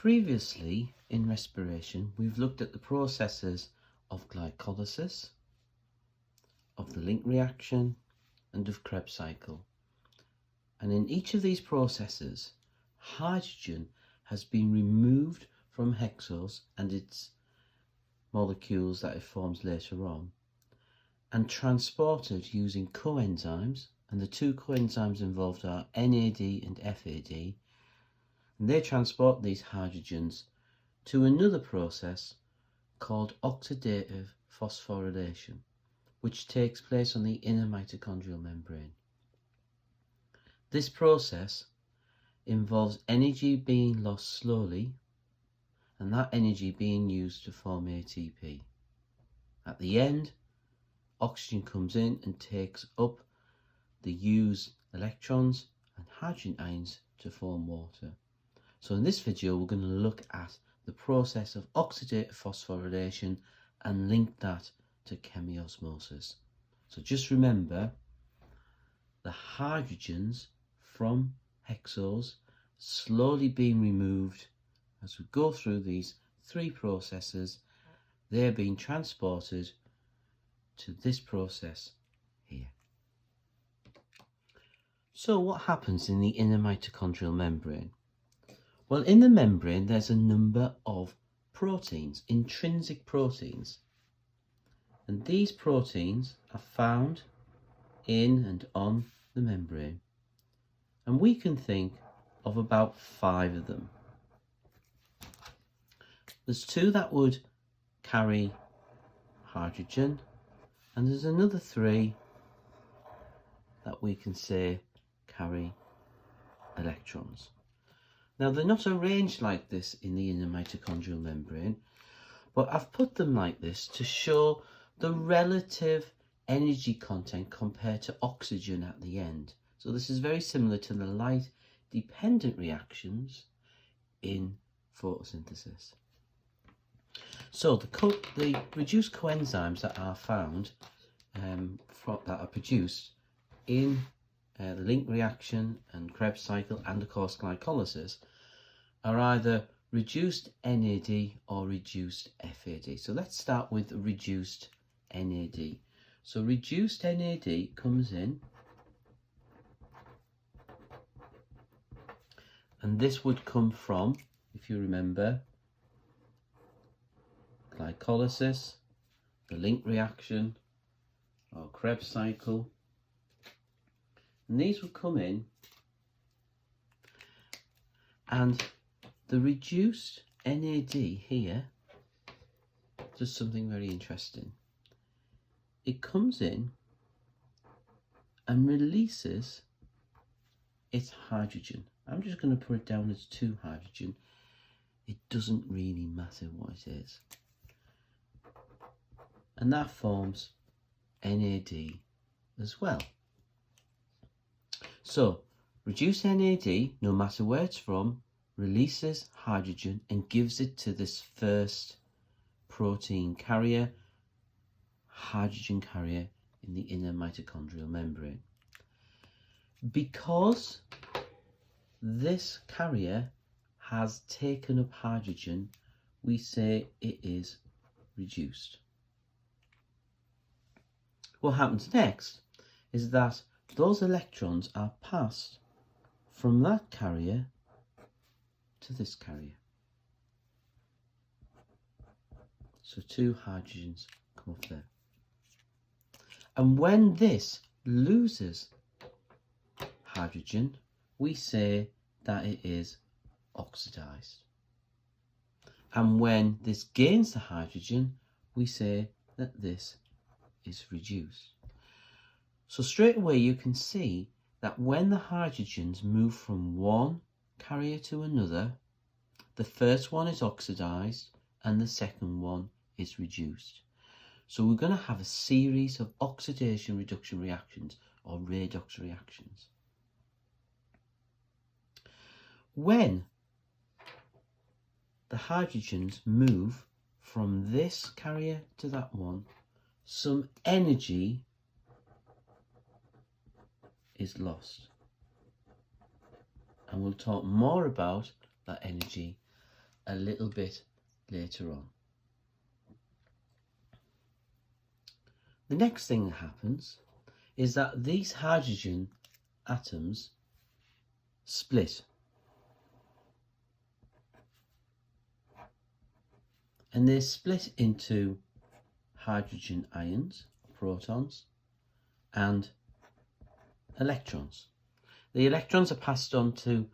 Previously in respiration, we've looked at the processes of glycolysis, of the link reaction, and of Krebs cycle. And in each of these processes, hydrogen has been removed from hexose and its molecules that it forms later on, and transported using coenzymes, and the two coenzymes involved are NAD and FAD, and they transport these hydrogens to another process called oxidative phosphorylation, which takes place on the inner mitochondrial membrane. This process involves energy being lost slowly, and that energy being used to form ATP. At the end, oxygen comes in and takes up the used electrons and hydrogen ions to form water. So in this video, we're going to look at the process of oxidative phosphorylation and link that to chemiosmosis. So just remember, the hydrogens from hexose slowly being removed as we go through these three processes. They're being transported to this process here. So what happens in the inner mitochondrial membrane? Well, in the membrane, there's a number of proteins, intrinsic proteins. And these proteins are found in and on the membrane. And we can think of about 5 of them. There's 2 that would carry hydrogen, and there's another 3 that we can say carry electrons. Now, they're not arranged like this in the inner mitochondrial membrane, but I've put them like this to show the relative energy content compared to oxygen at the end. So this is very similar to the light-dependent reactions in photosynthesis. So the reduced coenzymes that are found, that are produced in the link reaction and Krebs cycle and of course glycolysis, are either reduced NAD or reduced FAD. So let's start with reduced NAD. So reduced NAD comes in, and this would come from, if you remember, glycolysis, the link reaction or Krebs cycle. And these would come in, and the reduced NAD here does something very interesting. It comes in and releases its hydrogen. I'm just going to put it down as 2 hydrogen. It doesn't really matter what it is. And that forms NAD as well. So, reduced NAD, no matter where it's from, releases hydrogen and gives it to this first protein carrier, hydrogen carrier in the inner mitochondrial membrane. Because this carrier has taken up hydrogen, we say it is reduced. What happens next is that those electrons are passed from that carrier to this carrier. So 2 hydrogens come up there. And when this loses hydrogen, we say that it is oxidized. And when this gains the hydrogen, we say that this is reduced. So straight away you can see that when the hydrogens move from one carrier to another, the first one is oxidized and the second one is reduced. So we're going to have a series of oxidation reduction reactions or redox reactions. When the hydrogens move from this carrier to that one, some energy is lost. And we'll talk more about that energy a little bit later on. The next thing that happens is that these hydrogen atoms split. And they split into hydrogen ions, protons, and electrons. The electrons are passed on to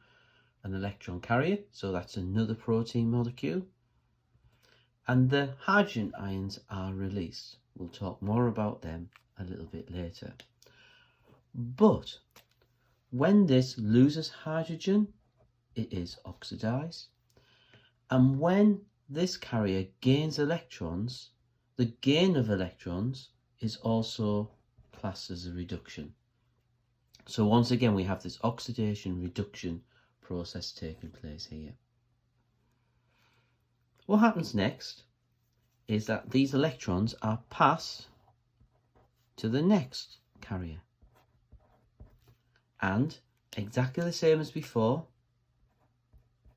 an electron carrier, so that's another protein molecule. And the hydrogen ions are released. We'll talk more about them a little bit later. But when this loses hydrogen, it is oxidized. And when this carrier gains electrons, the gain of electrons is also classed as a reduction. So once again, we have this oxidation reduction process taking place here. What happens next is that these electrons are passed to the next carrier. And exactly the same as before,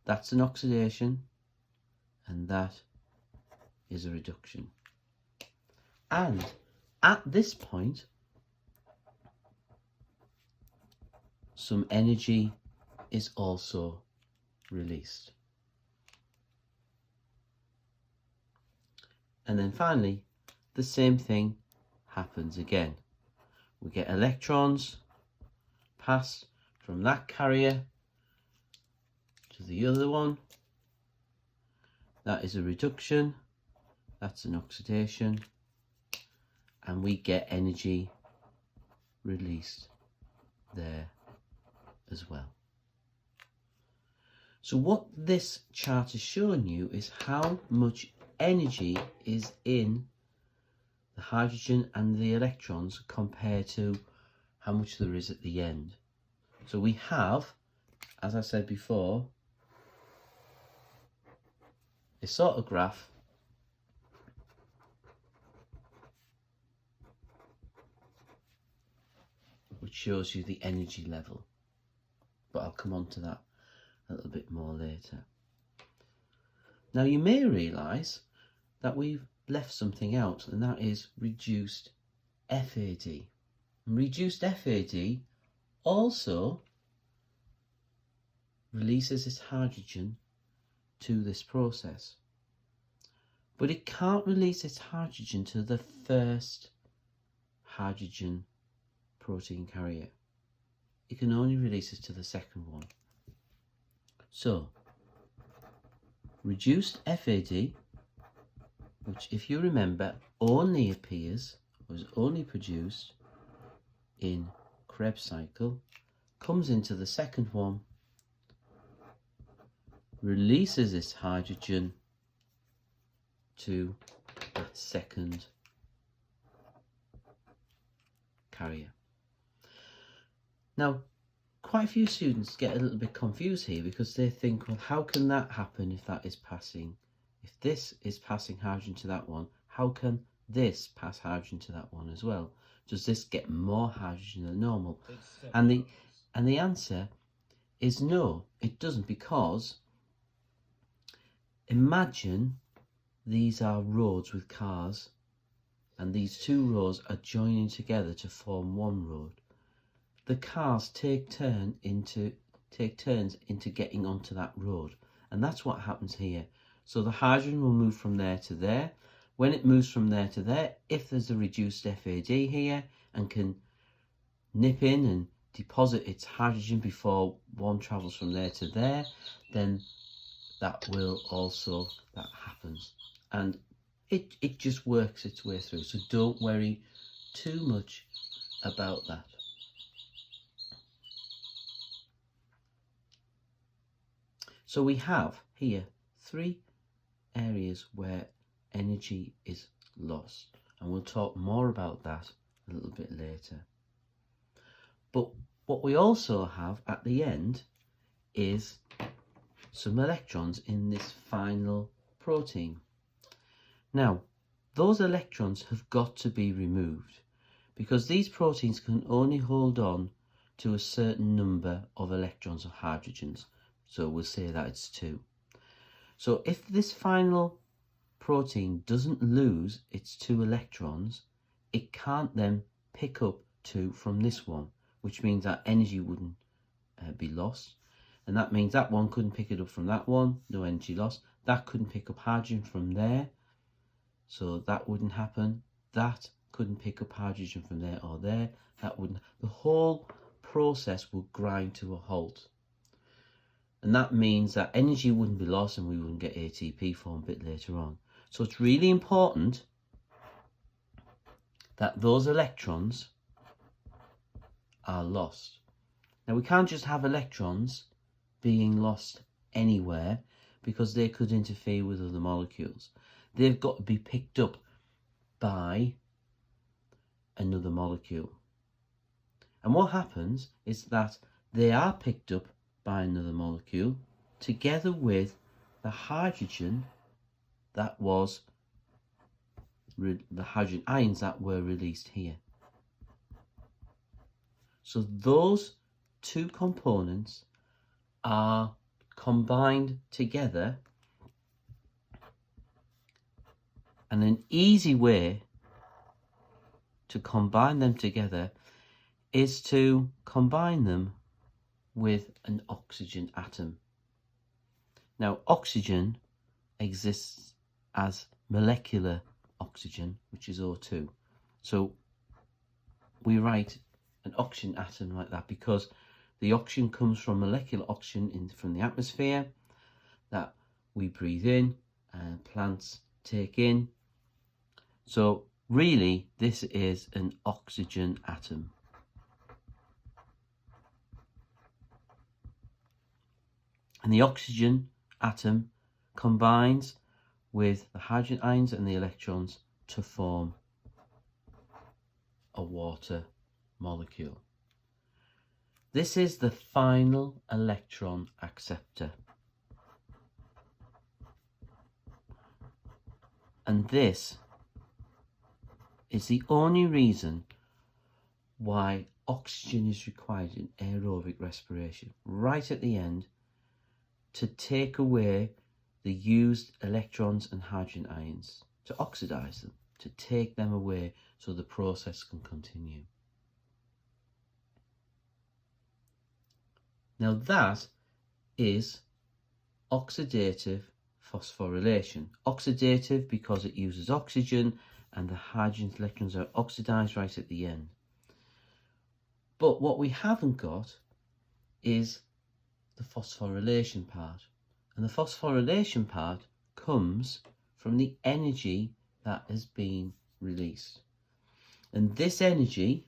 that's an oxidation and that is a reduction. And at this point, some energy is also released. And then finally, the same thing happens again. We get electrons passed from that carrier to the other one. That is a reduction, that's an oxidation, and we get energy released there as well. So what this chart is showing you is how much energy is in the hydrogen and the electrons compared to how much there is at the end. So we have, as I said before, a sort of graph which shows you the energy level, but I'll come on to that a little bit more later. Now you may realise that we've left something out, and that is reduced FAD. And reduced FAD also releases its hydrogen to this process, but it can't release its hydrogen to the first hydrogen protein carrier. It can only release it to the second one. So reduced FAD, which if you remember only appears, was only produced in Krebs cycle, comes into the second one, releases its hydrogen to that second carrier. Now, quite a few students get a little bit confused here because they think, well, how can that happen if that is passing? If this is passing hydrogen to that one, how can this pass hydrogen to that one as well? Does this get more hydrogen than normal? And the answer is no, it doesn't, because imagine these are roads with cars and these two roads are joining together to form one road. The cars take turns into getting onto that road, and that's what happens here. So the hydrogen will move from there to there. When it moves from there to there, if there's a reduced FAD here and can nip in and deposit its hydrogen before one travels from there to there, then that happens, and it just works its way through. So don't worry too much about that. So we have here three areas where energy is lost, and we'll talk more about that a little bit later. But what we also have at the end is some electrons in this final protein. Now, those electrons have got to be removed because these proteins can only hold on to a certain number of electrons of hydrogens. So we'll say that it's 2. So if this final protein doesn't lose its 2 electrons, it can't then pick up 2 from this one, which means that energy wouldn't be lost. And that means that one couldn't pick it up from that one, no energy lost. That couldn't pick up hydrogen from there, so that wouldn't happen. That couldn't pick up hydrogen from there or there, that wouldn't. The whole process would grind to a halt. And that means that energy wouldn't be lost and we wouldn't get ATP formed a bit later on. So it's really important that those electrons are lost. Now we can't just have electrons being lost anywhere because they could interfere with other molecules. They've got to be picked up by another molecule. And what happens is that they are picked up by another molecule together with the hydrogen that was the hydrogen ions that were released here. So those 2 components are combined together, and an easy way to combine them together is to combine them with an oxygen atom. Now oxygen exists as molecular oxygen, which is O2. So we write an oxygen atom like that because the oxygen comes from molecular oxygen from the atmosphere that we breathe in and plants take in. So really this is an oxygen atom. And the oxygen atom combines with the hydrogen ions and the electrons to form a water molecule. This is the final electron acceptor. And this is the only reason why oxygen is required in aerobic respiration, right at the end, to take away the used electrons and hydrogen ions, to oxidize them, to take them away so the process can continue. Now that is oxidative phosphorylation. Oxidative because it uses oxygen and the hydrogen electrons are oxidized right at the end. But what we haven't got is the phosphorylation part. And the phosphorylation part comes from the energy that has been released. And this energy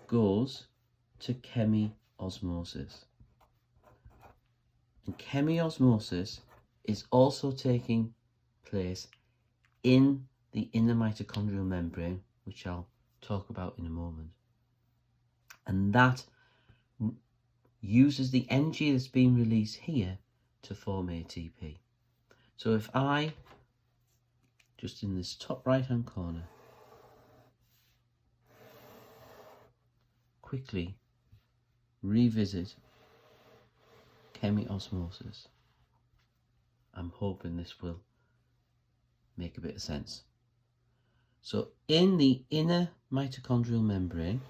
goes to chemiosmosis. And chemiosmosis is also taking place in the inner mitochondrial membrane, which I'll talk about in a moment. And that uses the energy that's being released here to form ATP. So if I, just in this top right hand corner, quickly revisit chemiosmosis, I'm hoping this will make a bit of sense. So in the inner mitochondrial membrane,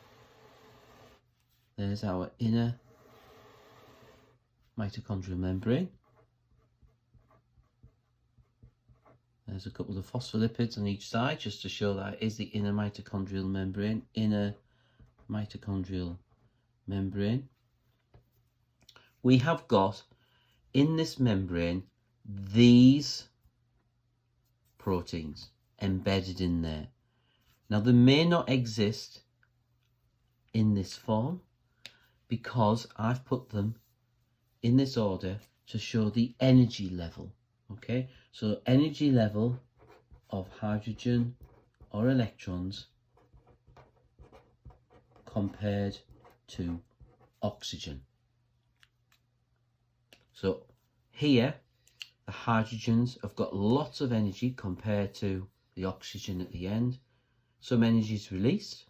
there's our inner mitochondrial membrane. There's a couple of phospholipids on each side just to show that it is the inner mitochondrial membrane. Inner mitochondrial membrane. We have got in this membrane these proteins embedded in there. Now they may not exist in this form because I've put them in this order to show the energy level. Okay, so energy level of hydrogen or electrons compared to oxygen. So here the hydrogens have got lots of energy compared to the oxygen at the end. Some energy is released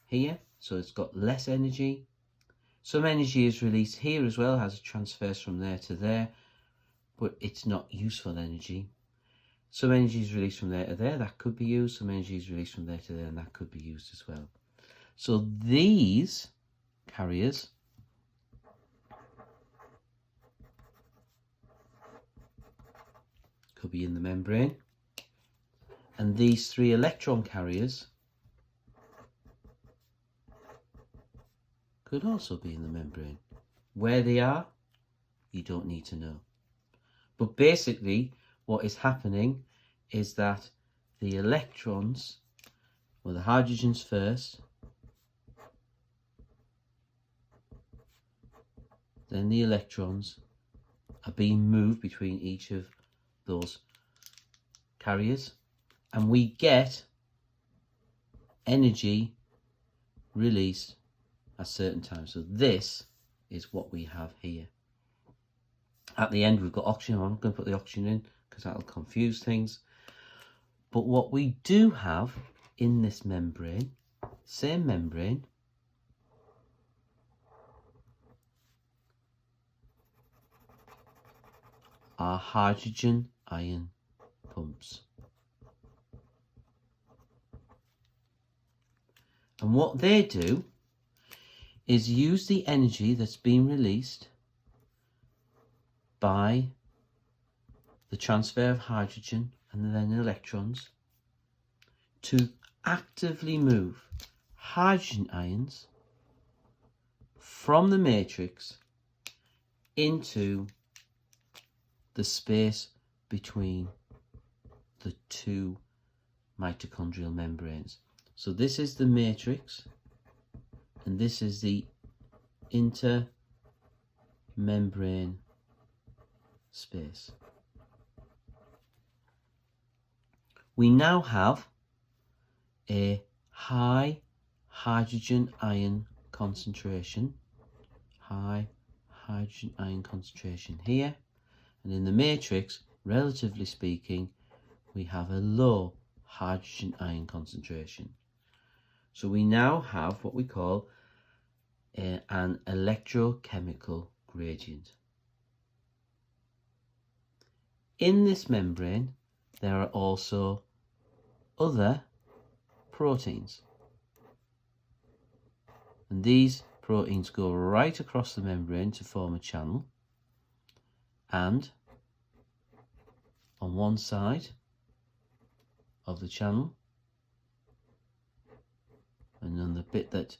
here, so it's got less energy. Some energy is released here as well, as it transfers from there to there. but it's not useful energy. Some energy is released from there to there, that could be used. Some energy is released from there to there, and that could be used as well. So these carriers could be in the membrane, and these 3 electron carriers could also be in the membrane. Where they are, you don't need to know. But basically, what is happening is that the electrons, well, the hydrogens first, then the electrons are being moved between each of those carriers, and we get energy released at certain times. So this is what we have here. At the end, we've got oxygen. I'm not going to put the oxygen in because that'll confuse things. But what we do have in this membrane, same membrane, are hydrogen ion pumps. And what they do is use the energy that's being released by the transfer of hydrogen and then electrons to actively move hydrogen ions from the matrix into the space between the 2 mitochondrial membranes. So this is the matrix, and this is the intermembrane space. We now have a high hydrogen ion concentration, here, and in the matrix, relatively speaking, we have a low hydrogen ion concentration. So we now have what we call an electrochemical gradient. In this membrane, there are also other proteins. And these proteins go right across the membrane to form a channel. And on one side of the channel, and on the bit that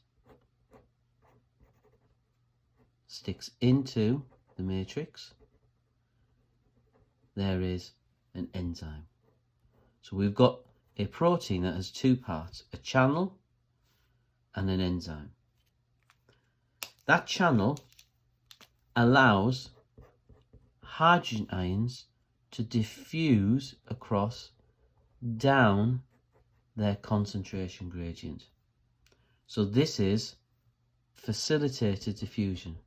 sticks into the matrix, there is an enzyme. So we've got a protein that has 2 parts, a channel and an enzyme. That channel allows hydrogen ions to diffuse across down their concentration gradient. So this is facilitated diffusion.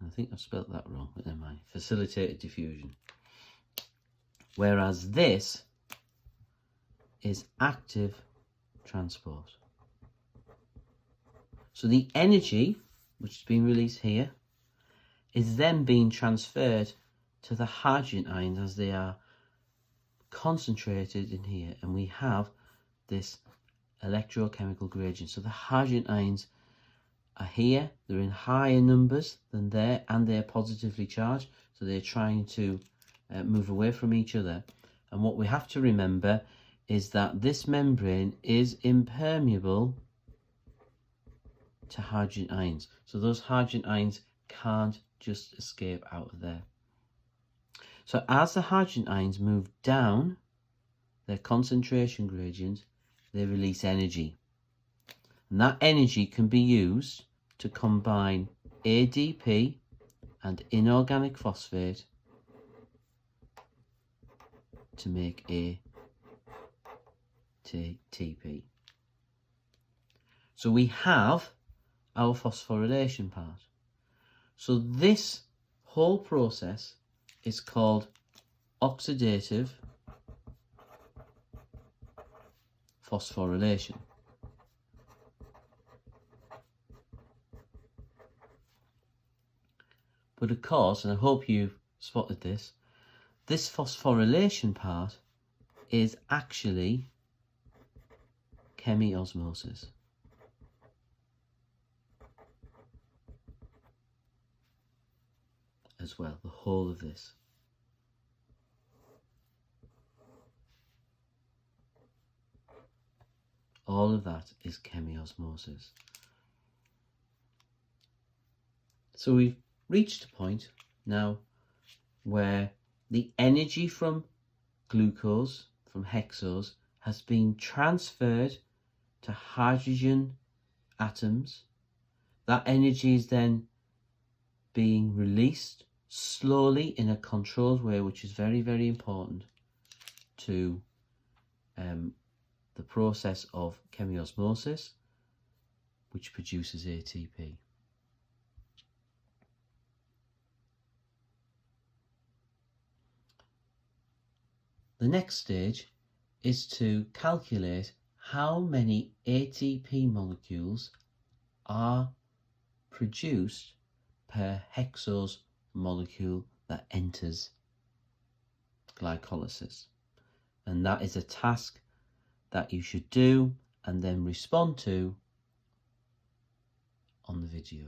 I think I've spelt that wrong, but never mind. Facilitated diffusion. Whereas this is active transport. So the energy, which is being released here, is then being transferred to the hydrogen ions as they are concentrated in here, and we have this electrochemical gradient. So the hydrogen ions are here, they're in higher numbers than there, and they're positively charged, so they're trying to move away from each other. And what we have to remember is that this membrane is impermeable to hydrogen ions, so those hydrogen ions can't just escape out of there. So as the hydrogen ions move down their concentration gradient, they release energy. And that energy can be used to combine ADP and inorganic phosphate to make ATP. So we have our phosphorylation part. So this whole process is called oxidative phosphorylation. But of course, and I hope you've spotted this phosphorylation part is actually chemiosmosis. As well, the whole of this. All of that is chemiosmosis. So we've reached a point now where the energy from glucose, from hexose, has been transferred to hydrogen atoms. That energy is then being released slowly in a controlled way, which is very, very important to the process of chemiosmosis, which produces ATP. The next stage is to calculate how many ATP molecules are produced per hexose molecule that enters glycolysis. And that is a task that you should do and then respond to on the video.